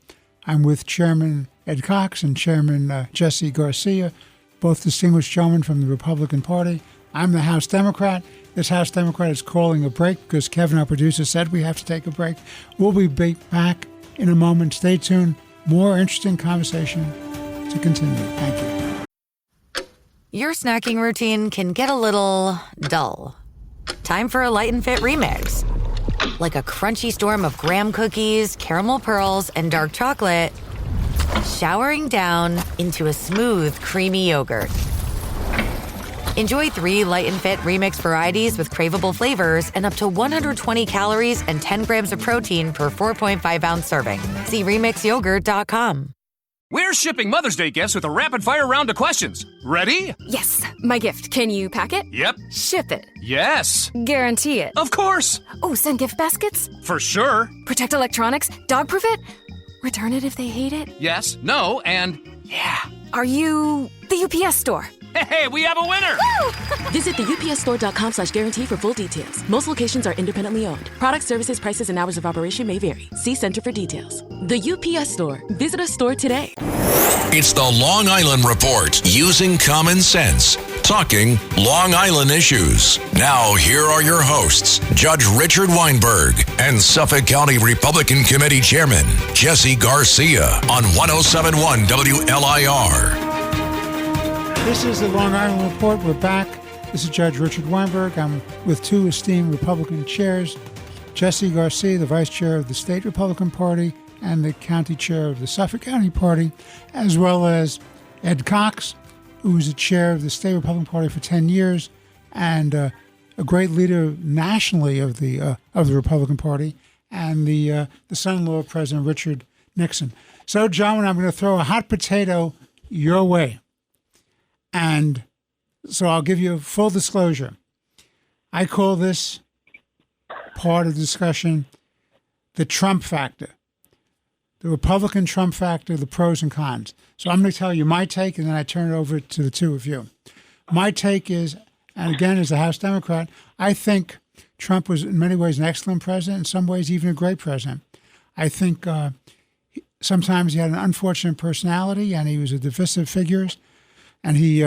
S4: I'm with Chairman Ed Cox and Chairman Jesse Garcia, both distinguished gentlemen from the Republican Party. I'm the House Democrat. This House Democrat is calling a break because Kevin, our producer, said we have to take a break. We'll be back in a moment. Stay tuned. More interesting conversation to continue. Thank you.
S7: Your snacking routine can get a little dull. Time for a Light and Fit remix. Like a crunchy storm of graham cookies, caramel pearls, and dark chocolate, showering down into a smooth, creamy yogurt. Enjoy 3 Light and Fit remix varieties with craveable flavors and up to 120 calories and 10 grams of protein per 4.5-ounce serving. See remixyogurt.com.
S8: We're shipping Mother's Day gifts with a rapid-fire round of questions. Ready?
S9: Yes, my gift. Can you pack it?
S8: Yep.
S9: Ship it?
S8: Yes.
S9: Guarantee it?
S8: Of course.
S9: Oh, send gift baskets?
S8: For sure.
S9: Protect electronics? Dog-proof it? Return it if they hate it?
S8: Yes, no, and yeah.
S9: Are you the UPS store?
S8: Hey, we have a winner!
S10: Visit theupsstore.com/guarantee for full details. Most locations are independently owned. Product, services, prices, and hours of operation may vary. See Center for details. The UPS Store. Visit a store today.
S3: It's the Long Island Report, using common sense, talking Long Island issues. Now, here are your hosts, Judge Richard Weinberg and Suffolk County Republican Committee Chairman Jesse Garcia on 107.1 WLIR.
S4: This is the Long Island Report. We're back. This is Judge Richard Weinberg. I'm with 2 esteemed Republican chairs, Jesse Garcia, the Vice Chair of the State Republican Party and the County Chair of the Suffolk County Party, as well as Ed Cox, who was the Chair of the State Republican Party for 10 years and a great leader nationally of the Republican Party, and the son-in-law of President Richard Nixon. So, gentlemen, I'm going to throw a hot potato your way. And so I'll give you full disclosure. I call this part of the discussion the Trump factor, the Republican Trump factor, the pros and cons. So I'm going to tell you my take, and then I turn it over to the two of you. My take is, and again, as a House Democrat, I think Trump was in many ways an excellent president, in some ways even a great president. I think sometimes he had an unfortunate personality, and he was a divisive figure. And he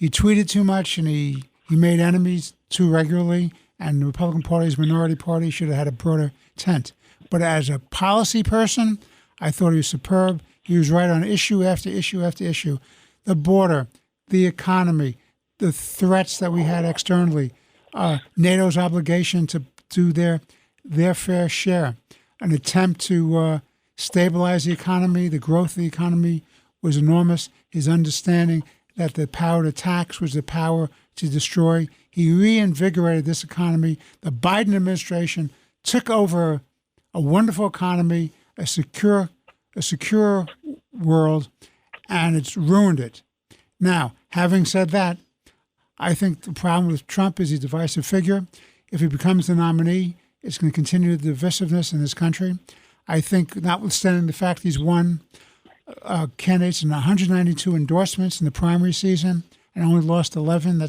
S4: tweeted too much, and he made enemies too regularly, and the Republican Party's minority party should have had a broader tent. But as a policy person, I thought he was superb. He was right on issue after issue after issue. The border, the economy, the threats that we had externally, NATO's obligation to do their fair share, an attempt to stabilize the economy, the growth of the economy was enormous. His understanding that the power to tax was the power to destroy. He reinvigorated this economy. The Biden administration took over a wonderful economy, a secure world, and it's ruined it. Now, having said that, I think the problem with Trump is he's a divisive figure. If he becomes the nominee, it's going to continue the divisiveness in this country. I think, notwithstanding the fact he's won candidates and 192 endorsements in the primary season and only lost 11.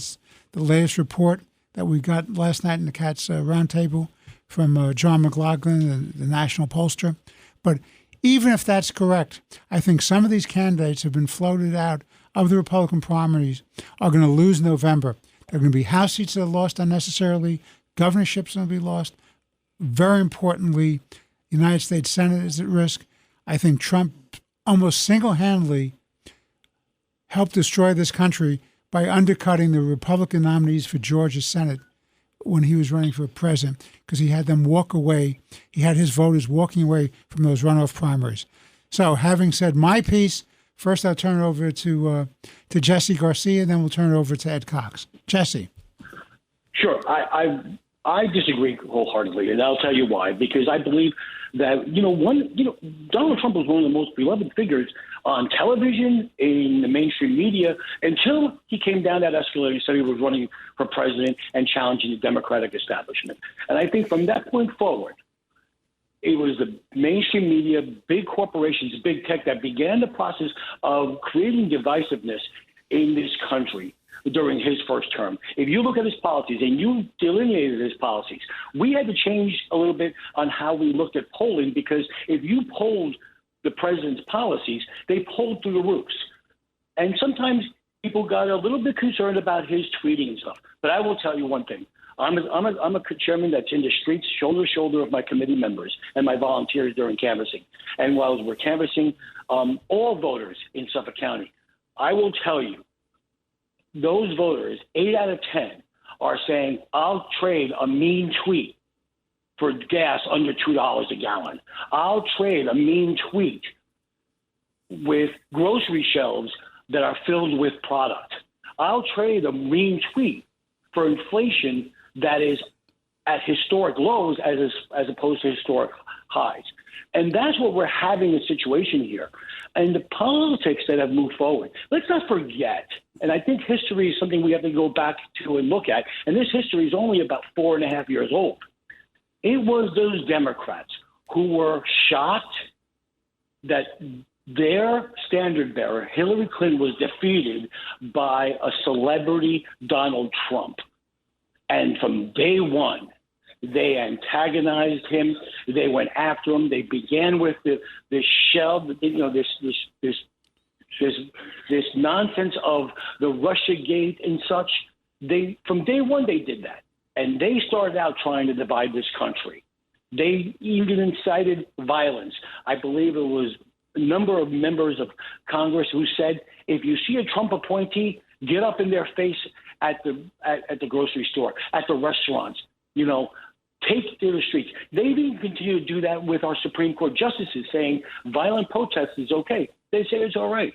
S4: the latest report that we got last night in the Cats Roundtable from John McLaughlin, the national pollster. But even if that's correct, I think some of these candidates have been floated out of the Republican primaries are going to lose November. There are going to be House seats that are lost unnecessarily. Governorships are going to be lost. Very importantly, the United States Senate is at risk. I think Trump almost single-handedly helped destroy this country by undercutting the Republican nominees for Georgia's Senate when he was running for president, because he had them walk away. He had his voters walking away from those runoff primaries. So having said my piece, first I'll turn it over to Jesse Garcia, then we'll turn it over to Ed Cox. Jesse.
S6: Sure. I disagree wholeheartedly, and I'll tell you why. Because I believe that, Donald Trump was one of the most beloved figures on television, in the mainstream media, until he came down that escalator and said he was running for president and challenging the Democratic establishment. And I think from that point forward, it was the mainstream media, big corporations, big tech that began the process of creating divisiveness in this country during his first term. If you look at his policies, and you delineated his policies, we had to change a little bit on how we looked at polling, because if you polled the president's policies, they polled through the roofs. And sometimes people got a little bit concerned about his tweeting and stuff. But I will tell you one thing. I'm a chairman that's in the streets, shoulder to shoulder of my committee members and my volunteers during canvassing. And while we're canvassing all voters in Suffolk County, I will tell you, those voters, 8 out of 10, are saying, I'll trade a mean tweet for gas under $2 a gallon. I'll trade a mean tweet with grocery shelves that are filled with product. I'll trade a mean tweet for inflation that is at historic lows as opposed to historic highs. And that's what we're having a situation here. And the politics that have moved forward, let's not forget, and I think history is something we have to go back to and look at, and this history is only about 4.5 years old. It was those Democrats who were shocked that their standard bearer, Hillary Clinton, was defeated by a celebrity, Donald Trump. And from day one, they antagonized him. They went after him. They began with this shell, this nonsense of the Russiagate and such. From day one, they did that. And they started out trying to divide this country. They even incited violence. I believe it was a number of members of Congress who said, if you see a Trump appointee, get up in their face at the grocery store, at the restaurants, take to the streets. They even continue to do that with our Supreme Court justices, saying violent protest is okay. They say it's all right.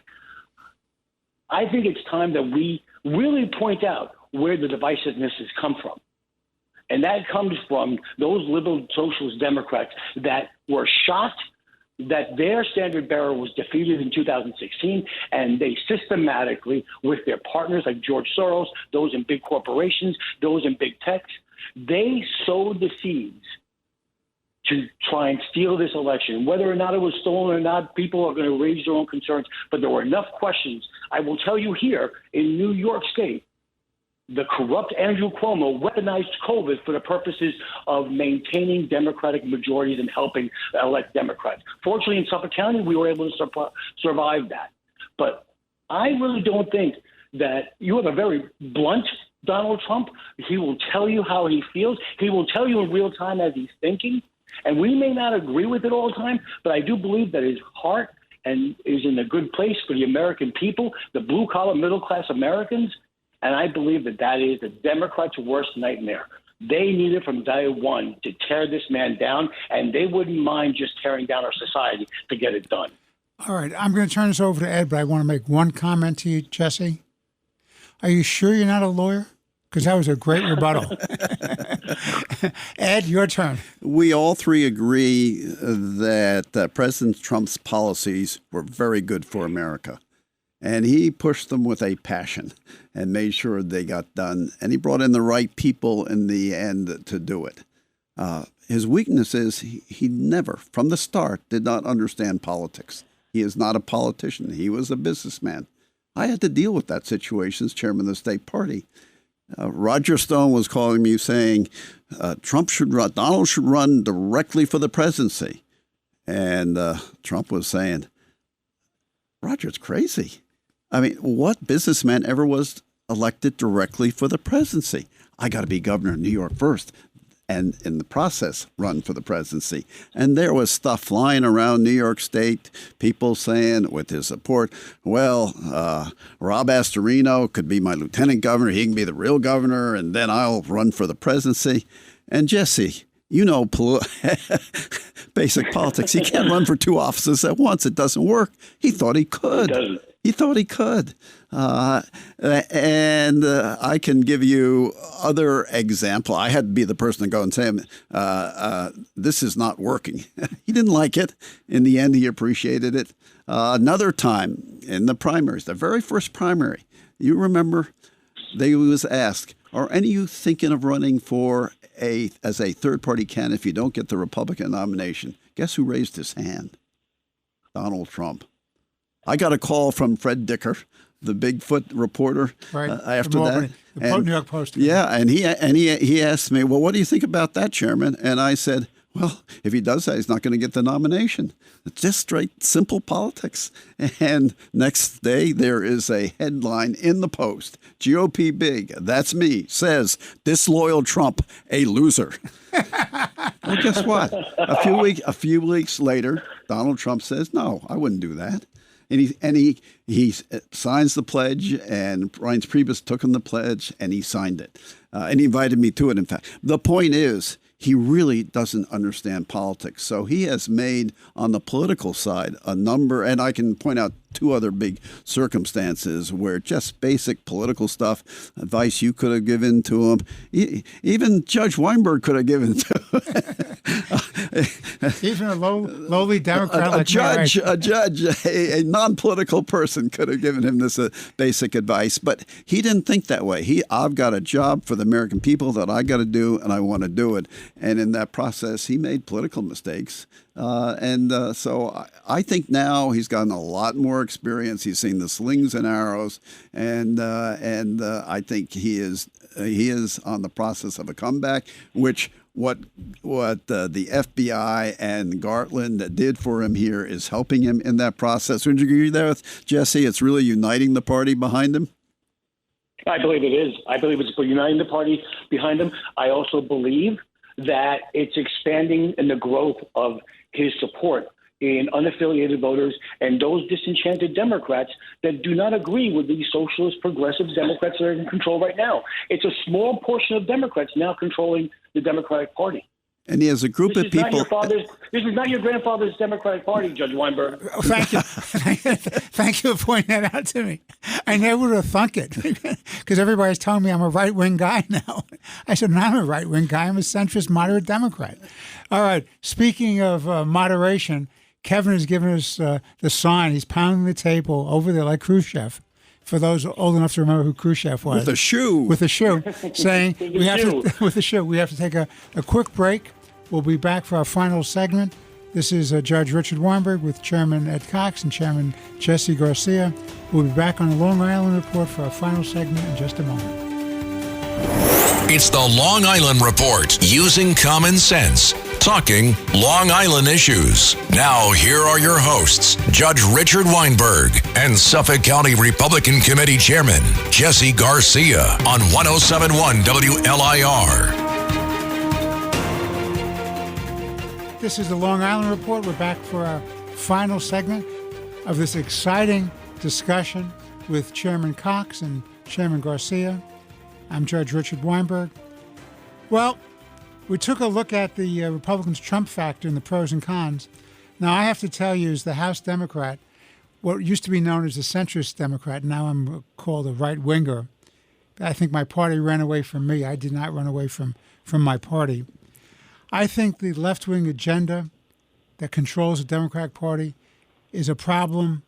S6: I think it's time that we really point out where the divisiveness has come from. And that comes from those liberal socialist Democrats that were shocked that their standard bearer was defeated in 2016, and they systematically, with their partners like George Soros, those in big corporations, those in big tech, they sowed the seeds to try and steal this election. Whether or not it was stolen or not, people are going to raise their own concerns, but there were enough questions. I will tell you here in New York State, the corrupt Andrew Cuomo weaponized COVID for the purposes of maintaining Democratic majorities and helping elect Democrats. Fortunately, in Suffolk County, we were able to survive that. But I really don't think that you have a very blunt Donald Trump. He will tell you how he feels. He will tell you in real time as he's thinking. And we may not agree with it all the time, but I do believe that his heart and is in a good place for the American people, the blue-collar, middle-class Americans. And I believe that is the Democrats' worst nightmare. They needed from day one to tear this man down, and they wouldn't mind just tearing down our society to get it done.
S4: All right, I'm going to turn this over to Ed, but I want to make one comment to you, Jesse. Are you sure you're not a lawyer? Because that was a great rebuttal. Ed, your turn.
S5: We all three agree that President Trump's policies were very good for America. And he pushed them with a passion and made sure they got done. And he brought in the right people in the end to do it. His weakness is he never, from the start, did not understand politics. He is not a politician. He was a businessman. I had to deal with that situation as chairman of the state party. Roger Stone was calling me saying Donald should run directly for the presidency. And Trump was saying, Roger's crazy. I mean, what businessman ever was elected directly for the presidency? I got to be governor of New York first, and in the process run for the presidency. And there was stuff flying around New York State, people saying with his support, well, Rob Astorino could be my lieutenant governor. He can be the real governor, and then I'll run for the presidency. And Jesse, you know, basic politics. You can't run for two offices at once. It doesn't work. He thought he could. He thought he could. And I can give you other example. I had to be the person to go and say, this is not working. He didn't like it. In the end, he appreciated it. Another time in the primaries, the very first primary, you remember they was asked, are any of you thinking of running as a third-party candidate if you don't get the Republican nomination? Guess who raised his hand? Donald Trump. I got a call from Fred Dicker, the Bigfoot reporter, after that.
S4: The New York Post.
S5: Yeah, and he asked me, well, what do you think about that, Chairman? And I said, well, if he does that, he's not going to get the nomination. It's just straight, simple politics. And next day, there is a headline in the Post. GOP big, that's me, says, disloyal Trump, a loser. Well, guess what? A few weeks later, Donald Trump says, no, I wouldn't do that. And he signs the pledge, and Reince Priebus took him the pledge, and he signed it. And he invited me to it, in fact. The point is, he really doesn't understand politics. So he has made, on the political side, a number, and I can point out two other big circumstances where just basic political stuff, advice you could have given to him, even Judge Weinberg could have given to him.
S4: Even a lowly Democrat
S5: a non-political person could have given him this basic advice, but he didn't think that way. I've got a job for the American people that I got to do, and I want to do it. And in that process, he made political mistakes. So I think now he's gotten a lot more experience. He's seen the slings and arrows, and I think he is on the process of a comeback, which what the FBI and Gartland did for him here is helping him in that process. Would you agree there with Jesse? It's really uniting the party behind him?
S6: I believe it is. I believe it's uniting the party behind him. I also believe that it's expanding in the growth of his support in unaffiliated voters and those disenchanted Democrats that do not agree with the socialist progressive Democrats that are in control right now. It's a small portion of Democrats now controlling the Democratic Party.
S5: And he has a group of people.
S6: This is not your grandfather's Democratic Party, Judge Weinberg.
S4: Thank you. Thank you for pointing that out to me. I never would have thunk it because everybody's telling me I'm a right-wing guy now. I said, no, I'm a right-wing guy. I'm a centrist, moderate Democrat. All right. Speaking of moderation, Kevin has given us the sign. He's pounding the table over there like Khrushchev. For those old enough to remember who Khrushchev was.
S5: With a shoe,
S4: saying we have to take a quick break. We'll be back for our final segment. This is Judge Richard Weinberg with Chairman Ed Cox and Chairman Jesse Garcia. We'll be back on the Long Island Report for our final segment in just a moment.
S3: It's the Long Island Report, using common sense, talking Long Island issues. Now, here are your hosts, Judge Richard Weinberg and Suffolk County Republican Committee Chairman Jesse Garcia on 107.1 WLIR.
S4: This is the Long Island Report. We're back for our final segment of this exciting discussion with Chairman Cox and Chairman Garcia. I'm Judge Richard Weinberg. Well, we took a look at the Republicans' Trump factor and the pros and cons. Now, I have to tell you, as the House Democrat, what used to be known as a centrist Democrat, now I'm called a right-winger. I think my party ran away from me. I did not run away from my party. I think the left-wing agenda that controls the Democratic Party is a problem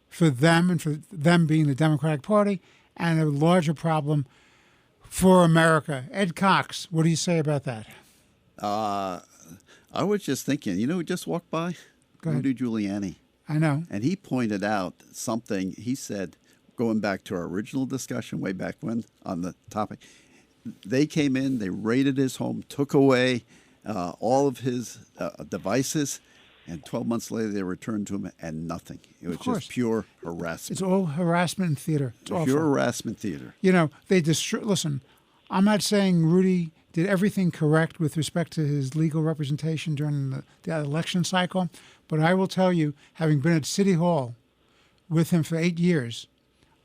S4: for them, and for them being the Democratic Party, and a larger problem for America. Ed Cox, what do you say about that?
S5: I was just thinking, who just walked by? Rudy Giuliani.
S4: I know.
S5: And he pointed out something. He said, going back to our original discussion way back when on the topic, they came in, they raided his home, took away all of his devices, and 12 months later they returned to him and nothing. It was just pure harassment.
S4: It's all harassment and theater. It's awful.
S5: Pure harassment theater.
S4: You know, they listen, I'm not saying Rudy did everything correct with respect to his legal representation during the election cycle, but I will tell you, having been at City Hall with him for 8 years,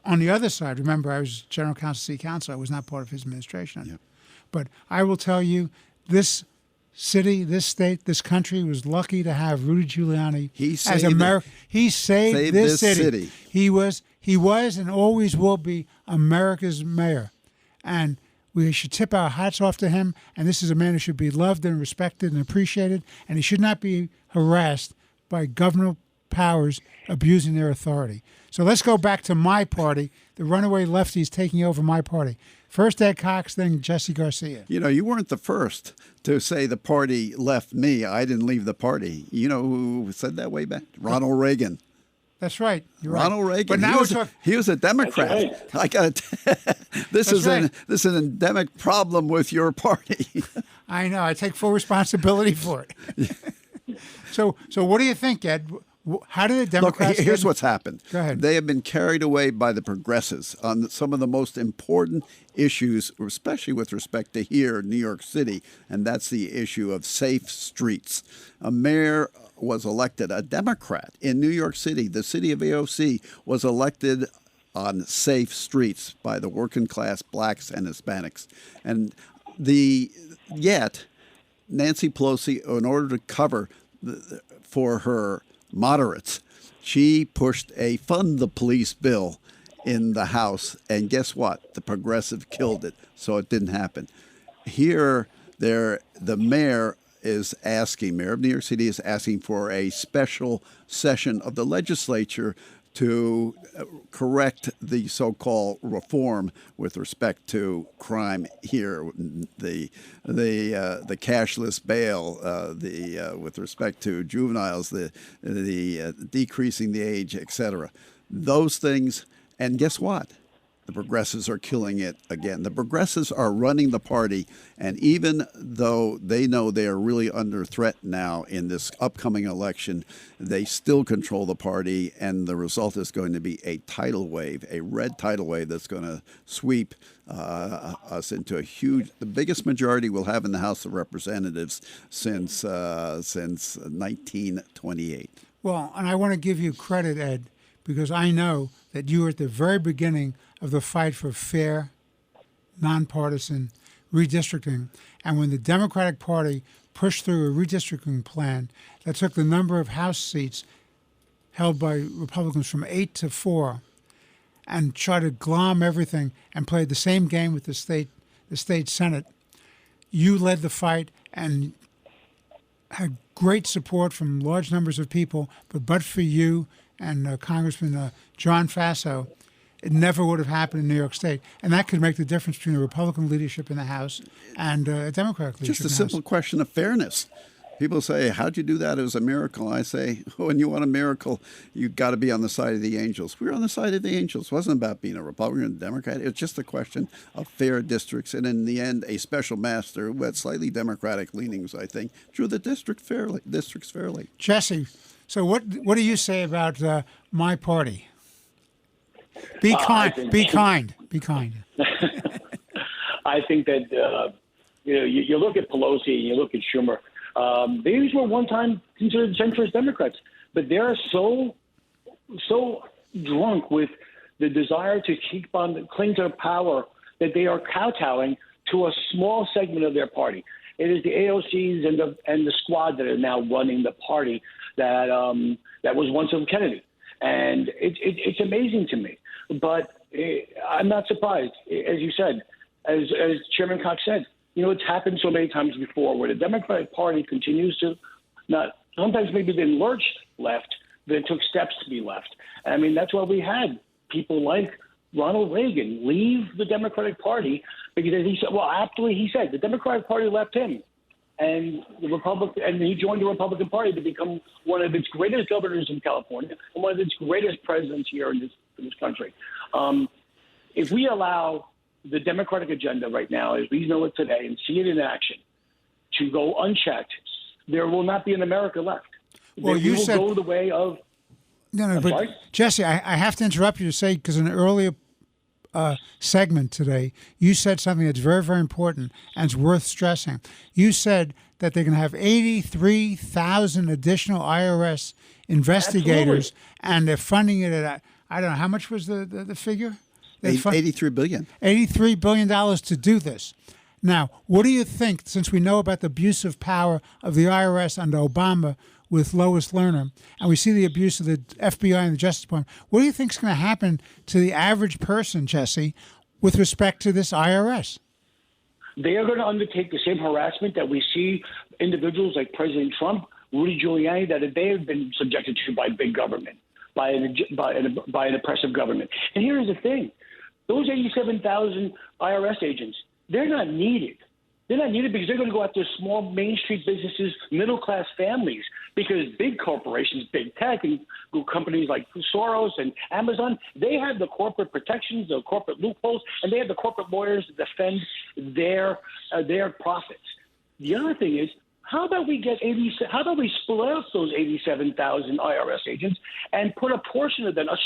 S4: on the other side, remember, I was general counsel, city council. I was not part of his administration.
S5: Yep.
S4: But I will tell you, this city, this state, this country was lucky to have Rudy Giuliani as America. He saved this city. He was and always will be America's mayor. And we should tip our hats off to him. And this is a man who should be loved and respected and appreciated. And he should not be harassed by governmental powers abusing their authority. So let's go back to my party, the runaway lefties taking over my party. First Ed Cox, then Jesse Garcia.
S5: You know, you weren't the first to say the party left me. I didn't leave the party. You know who said that way back? Ronald Reagan.
S4: That's right. You're
S5: Ronald
S4: right.
S5: Reagan.
S4: But now
S5: he was a Democrat.
S6: Right.
S5: I got this is an endemic problem with your party.
S4: I know. I take full responsibility for it. So what do you think, Ed? How did the Democrats...
S5: Look, here's what's happened.
S4: Go ahead.
S5: They have been carried away by the progressives on some of the most important issues, especially with respect to here in New York City, and that's the issue of safe streets. A mayor was elected, a Democrat in New York City. The city of AOC was elected on safe streets by the working class blacks and Hispanics. And yet, Nancy Pelosi, in order to cover for her moderates, she pushed a fund the police bill in the House, and guess what? The progressive killed it, so it didn't happen. Here, the mayor of New York City is asking for a special session of the legislature to correct the so-called reform with respect to crime here, the cashless bail, with respect to juveniles, the decreasing the age, etc. Those things, and guess what? The progressives are killing it again. The progressives are running the party, and even though they know they are really under threat now in this upcoming election, they still control the party, and the result is going to be a tidal wave, a red tidal wave that's going to sweep us into the biggest majority we'll have in the House of Representatives since 1928.
S4: Well, and I want to give you credit, Ed, because I know that you were at the very beginning of the fight for fair, nonpartisan redistricting. And when the Democratic Party pushed through a redistricting plan that took the number of House seats held by Republicans from 8 to 4 and tried to glom everything and played the same game with the state Senate, you led the fight and had great support from large numbers of people. But for you and Congressman John Faso, it never would have happened in New York State. And that could make the difference between a Republican leadership in the House and a Democratic leadership
S5: in the House. Just a simple question of fairness. People say, how'd you do that? It was a miracle. I say, when you want a miracle, you've got to be on the side of the angels. We were on the side of the angels. It wasn't about being a Republican or a Democrat. It was just a question of fair districts. And in the end, a special master who had slightly Democratic leanings, I think, drew the districts fairly.
S4: Jesse, so what do you say about my party? Be kind. Be kind.
S6: I think that you look at Pelosi and you look at Schumer. These were one time considered centrist Democrats, but they're so drunk with the desire to cling to power that they are kowtowing to a small segment of their party. It is the AOCs and the squad that are now running the party that was once of Kennedy, and it's amazing to me. But I'm not surprised, as you said, as Chairman Cox said. It's happened so many times before where the Democratic Party continues to sometimes maybe they lurch left, then took steps to be left. I mean, that's why we had people like Ronald Reagan leave the Democratic Party because he said the Democratic Party left him. And he joined the Republican Party to become one of its greatest governors in California and one of its greatest presidents here in this country. If we allow the Democratic agenda right now, as we know it today, and see it in action, to go unchecked, there will not be an America left.
S4: Well, you
S6: will
S4: said
S6: go the way of.
S4: No, but
S6: sorry?
S4: Jesse, I have to interrupt you to say, because in an earlier segment today, you said something that's very, very important and it's worth stressing. You said that they're going to have 83,000 additional IRS investigators, and they're funding it at, I don't know, how much was the figure?
S5: $83 billion.
S4: $83 billion to do this. Now, what do you think, since we know about the abuse of power of the IRS under Obama with Lois Lerner, and we see the abuse of the FBI and the Justice Department, what do you think is going to happen to the average person, Jesse, with respect to this IRS?
S6: They are going to undertake the same harassment that we see individuals like President Trump, Rudy Giuliani, that they have been subjected to by big government, by an oppressive government. And here's the thing. Those 87,000 IRS agents, they're not needed. They're not needed because they're going to go after small Main Street businesses, middle-class families, because big corporations, big tech, and companies like Soros and Amazon, they have the corporate protections, the corporate loopholes, and they have the corporate lawyers to defend their profits. The other thing is, how about we split up those 87,000 IRS agents and put a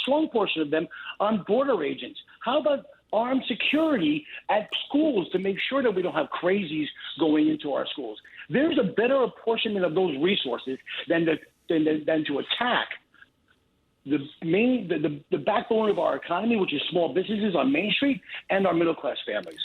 S6: strong portion of them on border agents? How about armed security at schools to make sure that we don't have crazies going into our schools? There's a better apportionment of those resources than to attack the backbone of our economy, which is small businesses on Main Street and our middle class families.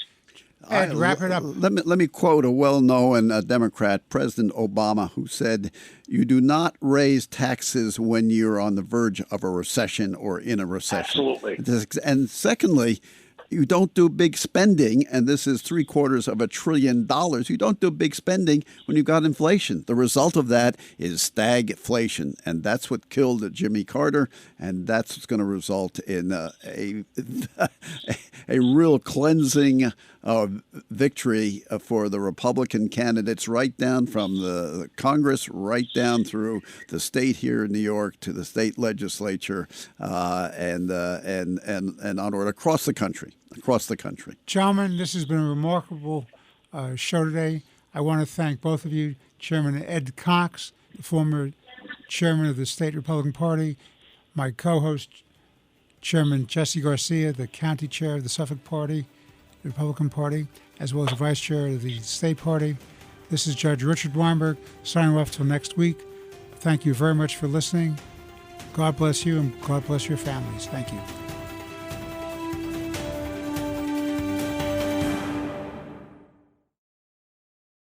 S4: Ed, wrap it up.
S5: Let me quote a well-known Democrat, President Obama, who said, "You do not raise taxes when you're on the verge of a recession or in a recession."
S6: Absolutely.
S5: And secondly, you don't do big spending, and this is $750 billion. You don't do big spending when you've got inflation. The result of that is stagflation, and that's what killed Jimmy Carter, and that's what's going to result in a real cleansing victory for the Republican candidates, right down from the Congress, right down through the state here in New York to the state legislature, and onward across the country.
S4: Gentlemen, this has been a remarkable show today. I want to thank both of you, Chairman Ed Cox, the former chairman of the State Republican Party, my co-host, Chairman Jesse Garcia, the county chair of the Suffolk Party, the Republican Party, as well as the vice chair of the State Party. This is Judge Richard Weinberg, signing off till next week. Thank you very much for listening. God bless you, and God bless your families. Thank you.